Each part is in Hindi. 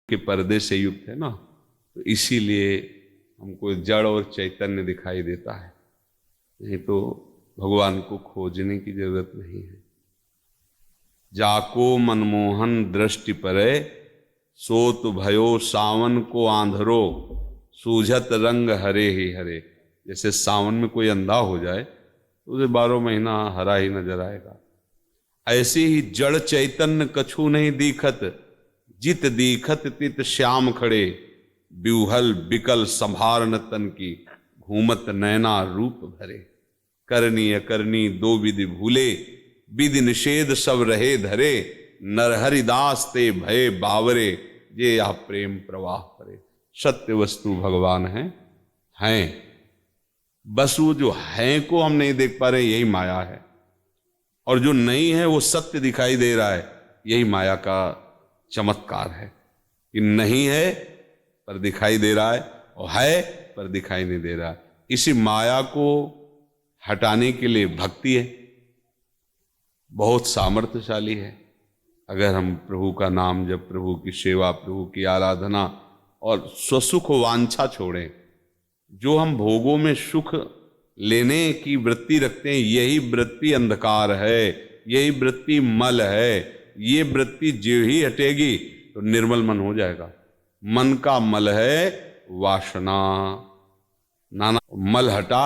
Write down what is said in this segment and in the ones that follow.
के पर्दे से युक्त है ना, तो इसीलिए हमको जड़ और चैतन्य दिखाई देता है, नहीं तो भगवान को खोजने की जरूरत नहीं है। जाको मनमोहन दृष्टि परे, सोत भयो सावन को आंधरो, सूझत रंग हरे ही हरे। जैसे सावन में कोई अंधा हो जाए तो उसे 12 महीना हरा ही नजर आएगा, ऐसे ही जड़ चैतन्य कछु नहीं दीखत, जित दीखत तित श्याम खड़े, ब्यूहल बिकल संभार न तन की, घूमत नैना रूप भरे। करनी अकरनी दो विधि भूले, विधि निषेध सब रहे धरे, नरहरिदास ते भय बावरे, ये या प्रेम प्रवाह करे। सत्य वस्तु भगवान हैं, बस वो जो है को हम नहीं देख पा रहे, यही माया है। और जो नहीं है वो सत्य दिखाई दे रहा है, यही माया का चमत्कार है कि नहीं है पर दिखाई दे रहा है, और है पर दिखाई नहीं दे रहा है। इसी माया को हटाने के लिए भक्ति है, बहुत सामर्थ्यशाली है। अगर हम प्रभु का नाम जब, प्रभु की सेवा, प्रभु की आराधना और स्वसुख वांछा छोड़ें, जो हम भोगों में सुख लेने की वृत्ति रखते हैं, यही वृत्ति अंधकार है, यही वृत्ति मल है। ये वृत्ति जो ही हटेगी तो निर्मल मन हो जाएगा। मन का मल है वासना, नाना मल हटा,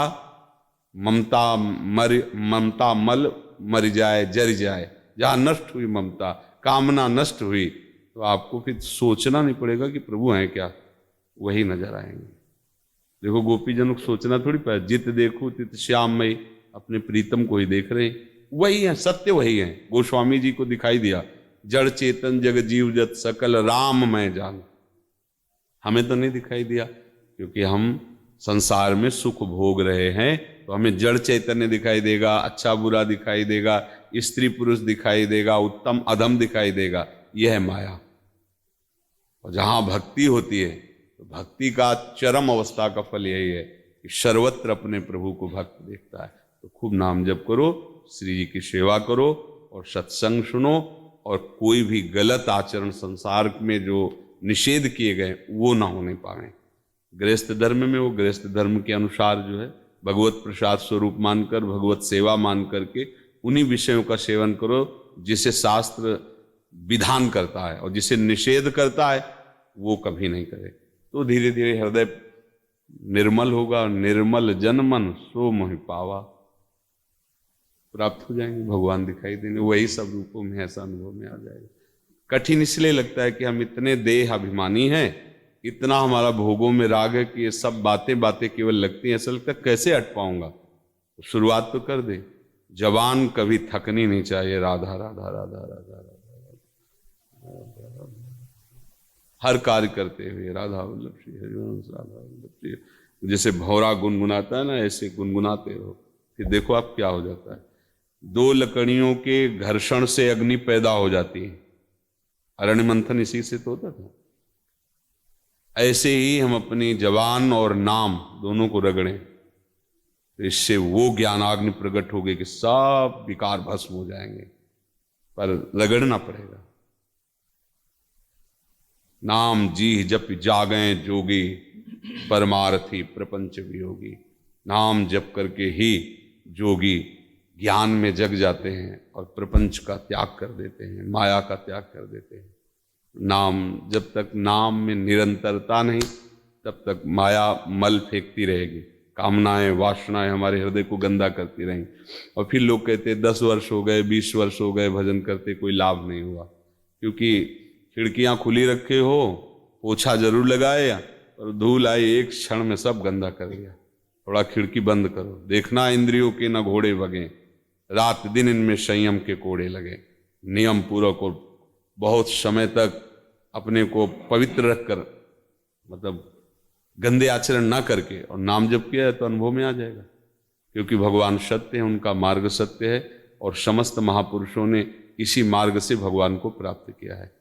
ममता मल मर जाए, जर जाए। जहां नष्ट हुई ममता, कामना नष्ट हुई, तो आपको फिर सोचना नहीं पड़ेगा कि प्रभु हैं क्या, वही नजर आएंगे। देखो गोपीजनों को सोचना थोड़ी पड़ा, जित देखो तित श्याममयी, अपने प्रीतम को ही देख रहे हैं, वही है, सत्य वही है। गोस्वामी जी को दिखाई दिया, जड़ चेतन जग जीव जत सकल राम मैं जान। हमें तो नहीं दिखाई दिया, क्योंकि हम संसार में सुख भोग रहे हैं, तो हमें जड़ चैतन्य दिखाई देगा, अच्छा बुरा दिखाई देगा, स्त्री पुरुष दिखाई देगा, उत्तम अधम दिखाई देगा। यह है माया। और जहां भक्ति होती है, तो भक्ति का चरम अवस्था का फल यही है कि सर्वत्र अपने प्रभु को भक्त देखता है। तो खूब नाम जप करो, श्री जी की सेवा करो और सत्संग सुनो, और कोई भी गलत आचरण संसार में जो निषेध किए गए वो ना होने पाए। गृहस्थ धर्म में वो गृहस्थ धर्म के अनुसार जो है भगवत प्रसाद स्वरूप मानकर, भगवत सेवा मान करके उन्हीं विषयों का सेवन करो जिसे शास्त्र विधान करता है, और जिसे निषेध करता है वो कभी नहीं करे। तो धीरे धीरे हृदय निर्मल होगा, निर्मल जन मन सो मोहि पावा, प्राप्त हो जाएंगे, भगवान दिखाई देंगे, वही सब रूपों में ऐसा अनुभव में आ जाएगा। कठिन इसलिए लगता है कि हम इतने देह अभिमानी हैं, इतना हमारा भोगों में राग है कि ये सब बातें केवल लगती हैं, ऐसा लगता है कैसे हट पाऊंगा। तो शुरुआत तो कर दे। जवान कभी थकनी नहीं चाहिए, राधा राधा राधा राधा राधा, हर कार्य करते हुए राधा वल्लभ श्री हरिवंश, राधा वल्लभ श्री। जैसे भौरा गुनगुनाता है ना, ऐसे गुनगुनाते रहो, फिर देखो आप क्या हो जाता है। 2 लकड़ियों के घर्षण से अग्नि पैदा हो जाती है, अरण्य मंथन इसी से तो होता था। ऐसे ही हम अपनी जबान और नाम दोनों को रगड़ें, तो इससे वो ज्ञानाग्नि प्रकट होगी कि सब विकार भस्म हो जाएंगे, पर रगड़ना पड़ेगा। नाम जी जप जागें जोगी, परमार्थी प्रपंच वियोगी। नाम जप करके ही जोगी ज्ञान में जग जाते हैं और प्रपंच का त्याग कर देते हैं, माया का त्याग कर देते हैं। नाम, जब तक नाम में निरंतरता नहीं, तब तक माया मल फेंकती रहेगी, कामनाएं वासनाएं हमारे हृदय को गंदा करती रहेंगी। और फिर लोग कहते 10 वर्ष हो गए, 20 वर्ष हो गए भजन करते, कोई लाभ नहीं हुआ, क्योंकि खिड़कियां खुली रखे हो, पोछा जरूर लगाए, और धूल आई एक क्षण में सब गंदा कर दिया। थोड़ा खिड़की बंद करो, देखना इंद्रियों के न घोड़े भगे, रात दिन इनमें संयम के कोड़े लगे। नियम पूर्वक को बहुत समय तक अपने को पवित्र रखकर, मतलब गंदे आचरण ना करके, और नाम जप किया है तो अनुभव में आ जाएगा, क्योंकि भगवान सत्य है, उनका मार्ग सत्य है, और समस्त महापुरुषों ने इसी मार्ग से भगवान को प्राप्त किया है।